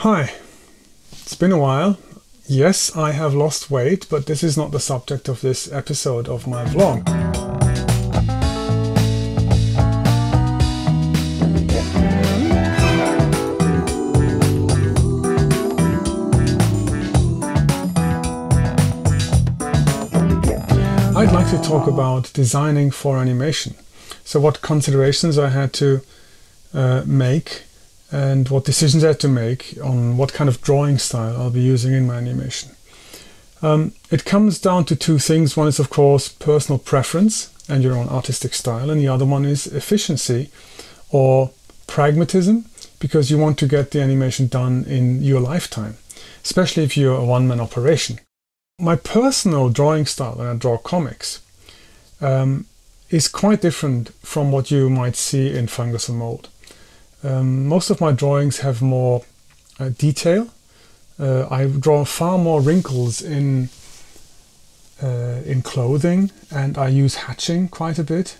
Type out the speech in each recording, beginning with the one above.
Hi, it's been a while. Yes, I have lost weight, but this is not the subject of this episode of my vlog. I'd like to talk about designing for animation. So what considerations I had to make and what decisions I had to make on what kind of drawing style I'll be using in my animation. It comes down to two things. One is, of course, personal preference and your own artistic style, and the other one is efficiency or pragmatism, because you want to get the animation done in your lifetime, especially if you're a one-man operation. My personal drawing style when I draw comics is quite different from what you might see in Phungus Mowld. Most of my drawings have more detail. I draw far more wrinkles in clothing, and I use hatching quite a bit.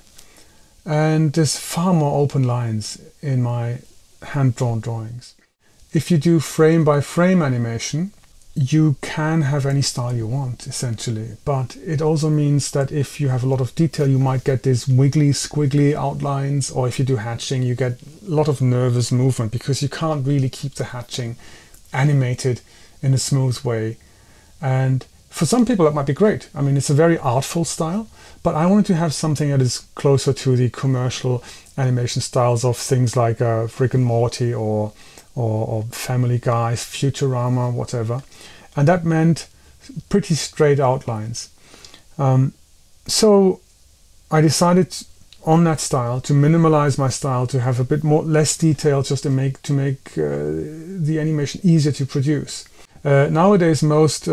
And there's far more open lines in my hand-drawn drawings. If you do frame-by-frame animation, you can have any style you want, essentially. But it also means that if you have a lot of detail, you might get these wiggly, squiggly outlines, or if you do hatching, you get a lot of nervous movement because you can't really keep the hatching animated in a smooth way. And for some people, that might be great. I mean, it's a very artful style, but I wanted to have something that is closer to the commercial animation styles of things like Rick and Morty or Family Guy, Futurama, whatever. And that meant pretty straight outlines. So I decided on that style to minimalize my style, to have a bit less detail, just to make the animation easier to produce. Nowadays, most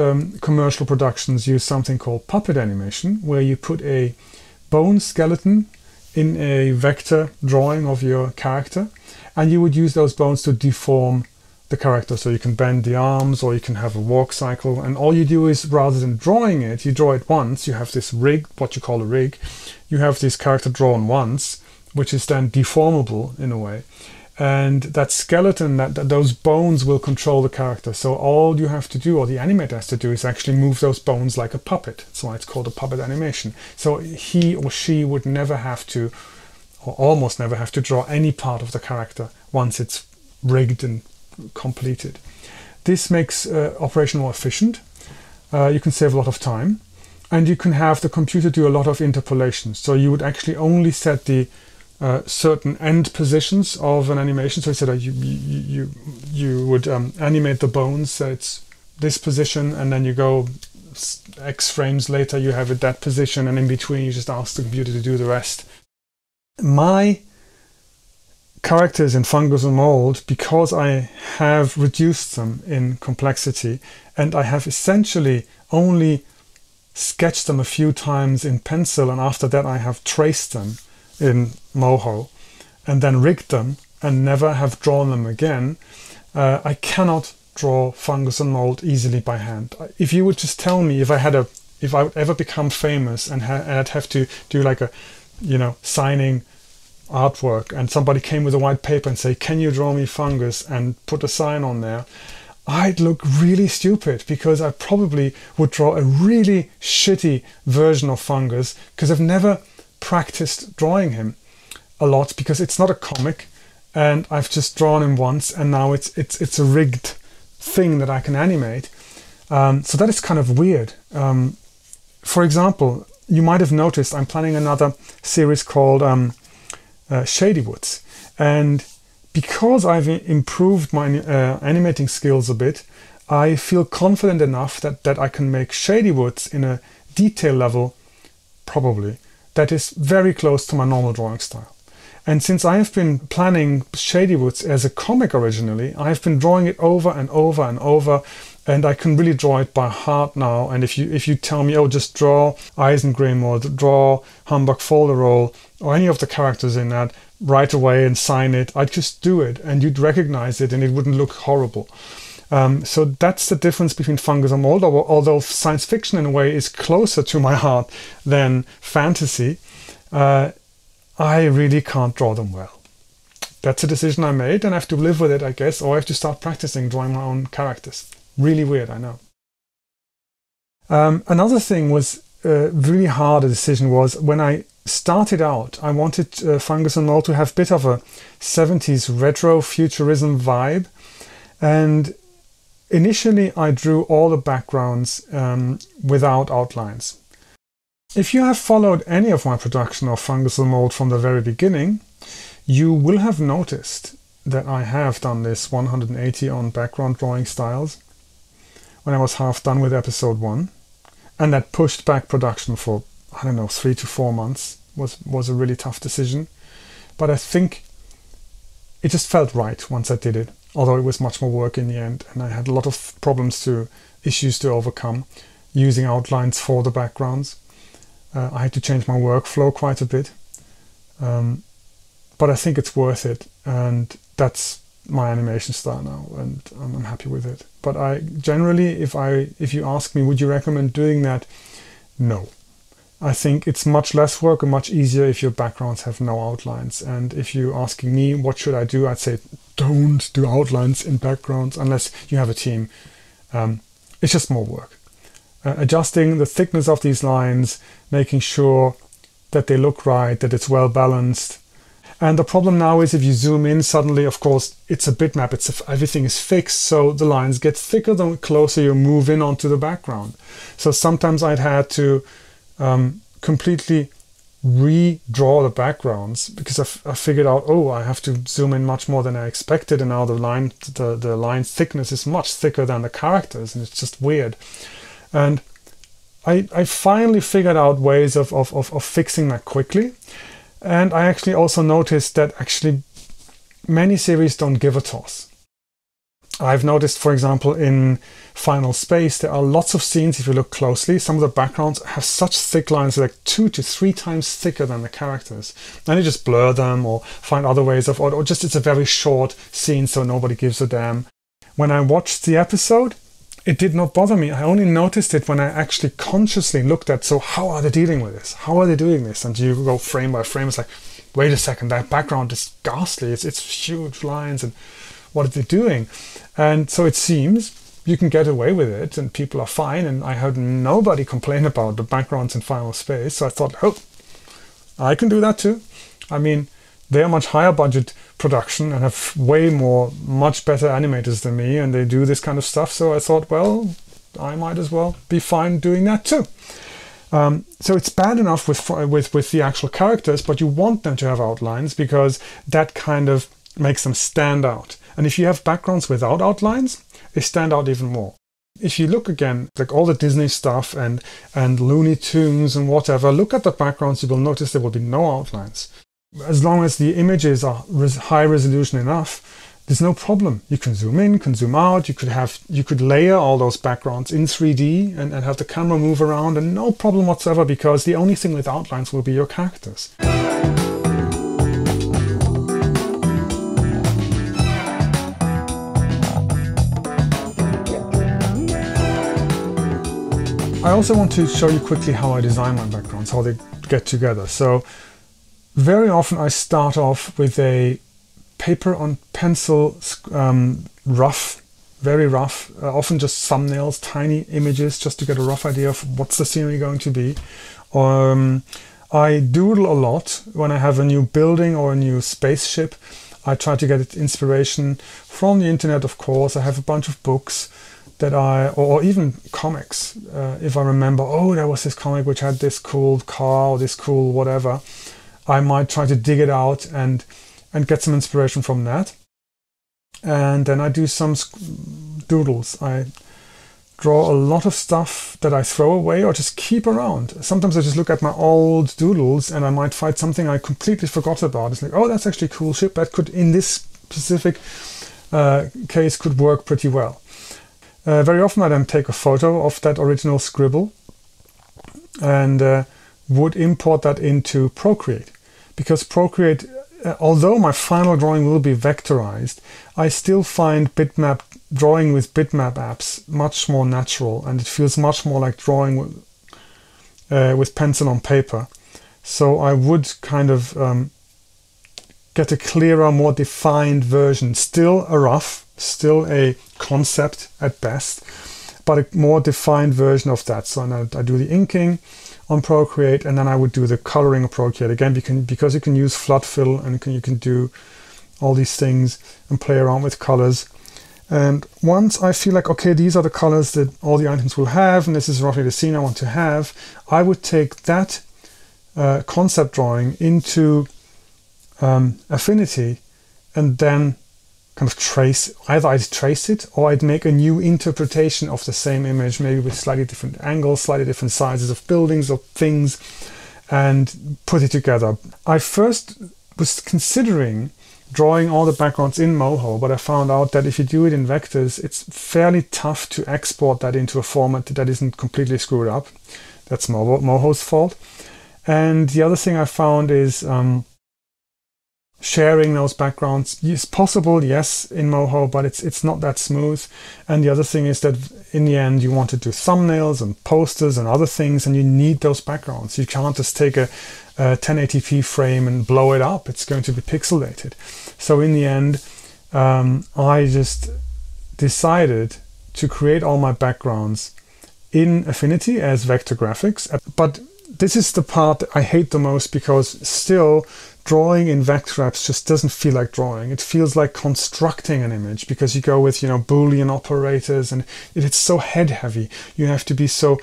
commercial productions use something called puppet animation, where you put a bone skeleton in a vector drawing of your character, and you would use those bones to deform the character. So you can bend the arms, or you can have a walk cycle, and all you do is, rather than drawing it, you draw it once. You have this rig, what you call a rig. You have this character drawn once, which is then deformable in a way. And that skeleton, those bones will control the character. So all you have to do, or the animator has to do, is actually move those bones like a puppet. That's why it's called a puppet animation. So he or she would never have to, or almost never have to, draw any part of the character once it's rigged and completed. This makes operation more efficient. You can save a lot of time, and you can have the computer do a lot of interpolations. So you would actually only set the certain end positions of an animation. So instead you would animate the bones, so it's this position, and then you go X frames later, you have it that position, and in between you just ask the computer to do the rest. My characters in Phungus Mowld, because I have reduced them in complexity, and I have essentially only sketched them a few times in pencil, and after that I have traced them in Moho and then rigged them and never have drawn them again, I cannot draw Phungus Mowld easily by hand. If you would just tell me if I would ever become famous and I'd have to do like a, signing artwork, and somebody came with a white paper and say, "Can you draw me Phungus?" and put a sign on there, I'd look really stupid, because I probably would draw a really shitty version of Phungus, because I've never practiced drawing him a lot, because it's not a comic and I've just drawn him once, and now it's a rigged thing that I can animate. So that is kind of weird. For example, you might have noticed I'm planning another series called Shady Woods, and because I've improved my animating skills a bit, I feel confident enough that I can make Shady Woods in a detail level, probably, that is very close to my normal drawing style. And since I have been planning Shady Woods as a comic originally, I have been drawing it over and over and over, and I can really draw it by heart now. And if you tell me, oh, just draw Eisengrim or draw Humbug Folderol or any of the characters in that right away and sign it, I'd just do it, and you'd recognize it, and it wouldn't look horrible. So that's the difference between Phungus Mowld, although science fiction in a way is closer to my heart than fantasy. I really can't draw them well. that's a decision I made, and I have to live with it, I guess, or I have to start practicing drawing my own characters. Really weird, I know. Another thing was really hard a decision was when I started out, I wanted Phungus Mowld to have a bit of a 70s retro futurism vibe, and initially I drew all the backgrounds without outlines. If you have followed any of my production of Phungus Mowld from the very beginning, you will have noticed that I have done this 180 on background drawing styles when I was half done with episode 1, and that pushed back production for, I don't know, 3 to 4 months. Was a really tough decision, but I think it just felt right once I did it, although it was much more work in the end, and I had a lot of issues to overcome using outlines for the backgrounds. I had to change my workflow quite a bit, but I think it's worth it, and that's my animation style now, and I'm happy with it. But I generally, if you ask me, would you recommend doing that? No. I think it's much less work and much easier if your backgrounds have no outlines. And if you're asking me what should I do, I'd say don't do outlines in backgrounds unless you have a team. It's just more work. Adjusting the thickness of these lines, making sure that they look right, that it's well balanced. And the problem now is if you zoom in, suddenly, of course, it's a bitmap. Everything is fixed, so the lines get thicker the closer you move in onto the background. So sometimes I'd had to completely redraw the backgrounds because I figured out, oh, I have to zoom in much more than I expected, and now the line thickness is much thicker than the characters, and it's just weird. And I finally figured out ways of fixing that quickly. And I actually also noticed that actually many series don't give a toss. I've noticed, for example, in Final Space, there are lots of scenes, if you look closely, some of the backgrounds have such thick lines, like 2 to 3 times thicker than the characters. And you just blur them or find other ways of, or just it's a very short scene, so nobody gives a damn. When I watched the episode, it did not bother me. I only noticed it when I actually consciously looked at, so how are they dealing with this? How are they doing this? And you go frame by frame, it's like, wait a second, that background is ghastly. It's huge lines, and what are they doing? And so it seems you can get away with it and people are fine, and I heard nobody complain about the backgrounds in Final Space, so I thought, oh, I can do that too. I mean, they're much higher budget production and have much better animators than me, and they do this kind of stuff, so I thought, well, I might as well be fine doing that too. So it's bad enough with the actual characters, but you want them to have outlines because that kind of makes them stand out. And if you have backgrounds without outlines, they stand out even more. If you look again, like all the Disney stuff and Looney Tunes and whatever, look at the backgrounds, you will notice there will be no outlines. As long as the images are high resolution enough, there's no problem. You can zoom in, can zoom out, you could layer all those backgrounds in 3D and have the camera move around, and no problem whatsoever, because the only thing with outlines will be your characters. I also want to show you quickly how I design my backgrounds, how they get together. So very often I start off with a paper on pencil, rough, very rough, often just thumbnails, tiny images, just to get a rough idea of what's the scenery going to be. I doodle a lot when I have a new building or a new spaceship. I try to get inspiration from the internet, of course. I have a bunch of books that or even comics. If I remember, oh, there was this comic which had this cool car or this cool whatever, I might try to dig it out and get some inspiration from that. And then I do some doodles. I draw a lot of stuff that I throw away or just keep around. Sometimes I just look at my old doodles and I might find something I completely forgot about. It's like, oh, that's actually a cool ship. That could, in this specific case, could work pretty well. Very often I then take a photo of that original scribble and would import that into Procreate. Because Procreate, although my final drawing will be vectorized, I still find drawing with bitmap apps much more natural, and it feels much more like drawing with pencil on paper. So I would kind of get a clearer, more defined version. Still a rough, still a concept at best, but a more defined version of that. So now I do the inking on Procreate, and then I would do the coloring of Procreate again, because you can use flood fill, and you can do all these things and play around with colors. And once I feel like, okay, these are the colors that all the items will have, and this is roughly the scene I want to have, I would take that concept drawing into Affinity, and then kind of either I'd trace it, or I'd make a new interpretation of the same image, maybe with slightly different angles, slightly different sizes of buildings or things, and put it together. I first was considering drawing all the backgrounds in Moho, but I found out that if you do it in vectors, it's fairly tough to export that into a format that isn't completely screwed up. That's Moho's fault. And the other thing I found is sharing those backgrounds is possible, yes, in Moho, but it's not that smooth. And the other thing is that in the end you want to do thumbnails and posters and other things, and you need those backgrounds. You can't just take a 1080p frame and blow it up. It's going to be pixelated. So in the end, I just decided to create all my backgrounds in Affinity as vector graphics. But this is the part that I hate the most, because still drawing in vector apps just doesn't feel like drawing. It feels like constructing an image, because you go with, Boolean operators, and it's so head heavy. You have to be so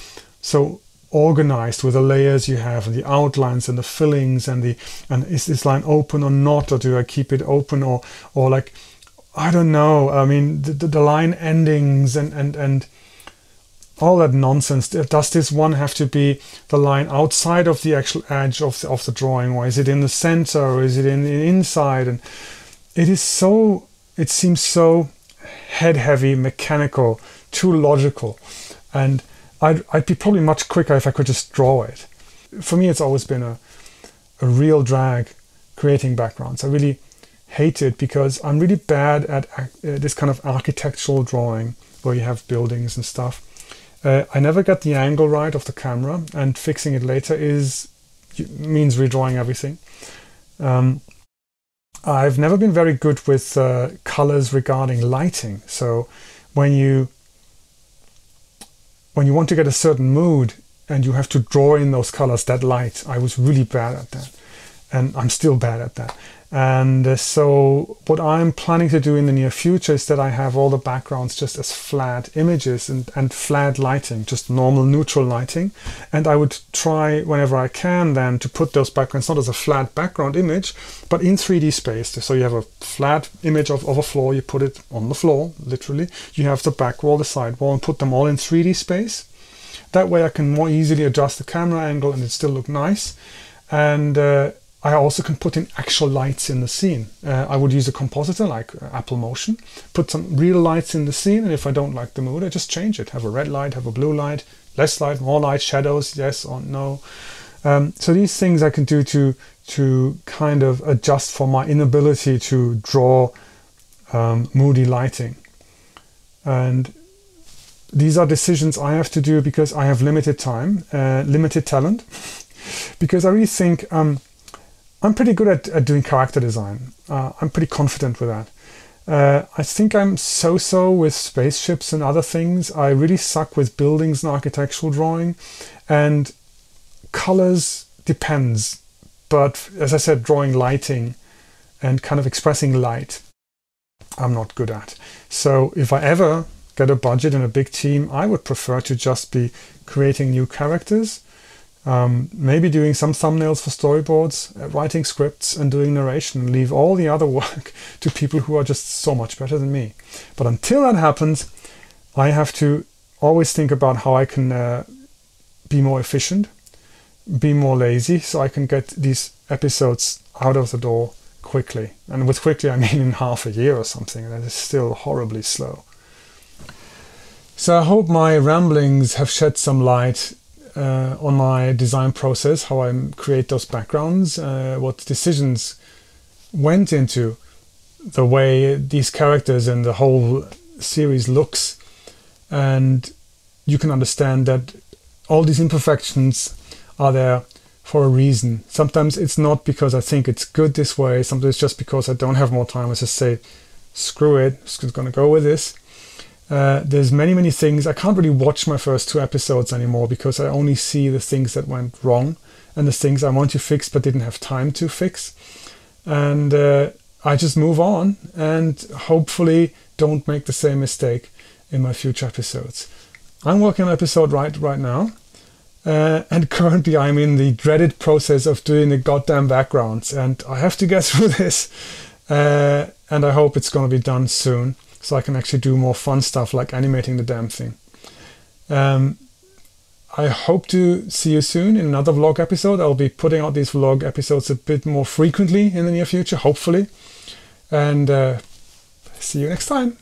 organized with the layers you have, and the outlines and the fillings, and is this line open or not, or do I keep it open, or like, I don't know. I mean, the line endings and all that nonsense. Does this one have to be the line outside of the actual edge of the drawing, or is it in the center, or is it in the inside? And it seems so head heavy, mechanical, too logical, and I'd be probably much quicker if I could just draw it. For me, it's always been a real drag creating backgrounds. I really hate it, because I'm really bad at this kind of architectural drawing where you have buildings and stuff. I never get the angle right of the camera, and fixing it later means redrawing everything. I've never been very good with colors regarding lighting. So when you want to get a certain mood and you have to draw in those colors, that light, I was really bad at that, and I'm still bad at that. And so what I'm planning to do in the near future is that I have all the backgrounds just as flat images and flat lighting, just normal neutral lighting. And I would try whenever I can then to put those backgrounds not as a flat background image, but in 3D space. So you have a flat image of a floor, you put it on the floor, literally. You have the back wall, the side wall, and put them all in 3D space. That way I can more easily adjust the camera angle and it still look nice. And I also can put in actual lights in the scene. I would use a compositor like Apple Motion, put some real lights in the scene, and if I don't like the mood, I just change it. Have a red light, have a blue light, less light, more light, shadows, yes or no. So these things I can do to kind of adjust for my inability to draw moody lighting. And these are decisions I have to do because I have limited time, limited talent, because I really think I'm pretty good at doing character design. I'm pretty confident with that. I think I'm so-so with spaceships and other things. I really suck with buildings and architectural drawing, and colors depends. But as I said, drawing lighting and kind of expressing light, I'm not good at. So if I ever get a budget and a big team, I would prefer to just be creating new characters, maybe doing some thumbnails for storyboards, writing scripts and doing narration, and leave all the other work to people who are just so much better than me. But until that happens, I have to always think about how I can be more efficient, be more lazy, so I can get these episodes out of the door quickly. And with quickly, I mean in half a year or something. That is still horribly slow. So I hope my ramblings have shed some light on my design process, how I create those backgrounds, what decisions went into the way these characters and the whole series looks. And you can understand that all these imperfections are there for a reason. Sometimes it's not because I think it's good this way. Sometimes it's just because I don't have more time. I just say, screw it, I'm just going to go with this. There's many things. I can't really watch my first 2 episodes anymore because I only see the things that went wrong and the things I want to fix but didn't have time to fix. And I just move on and hopefully don't make the same mistake in my future episodes. I'm working on an episode right now. And currently I'm in the dreaded process of doing the goddamn backgrounds, and I have to get through this. And I hope it's going to be done soon, so I can actually do more fun stuff like animating the damn thing. I hope to see you soon in another vlog episode. I'll be putting out these vlog episodes a bit more frequently in the near future, hopefully. And see you next time.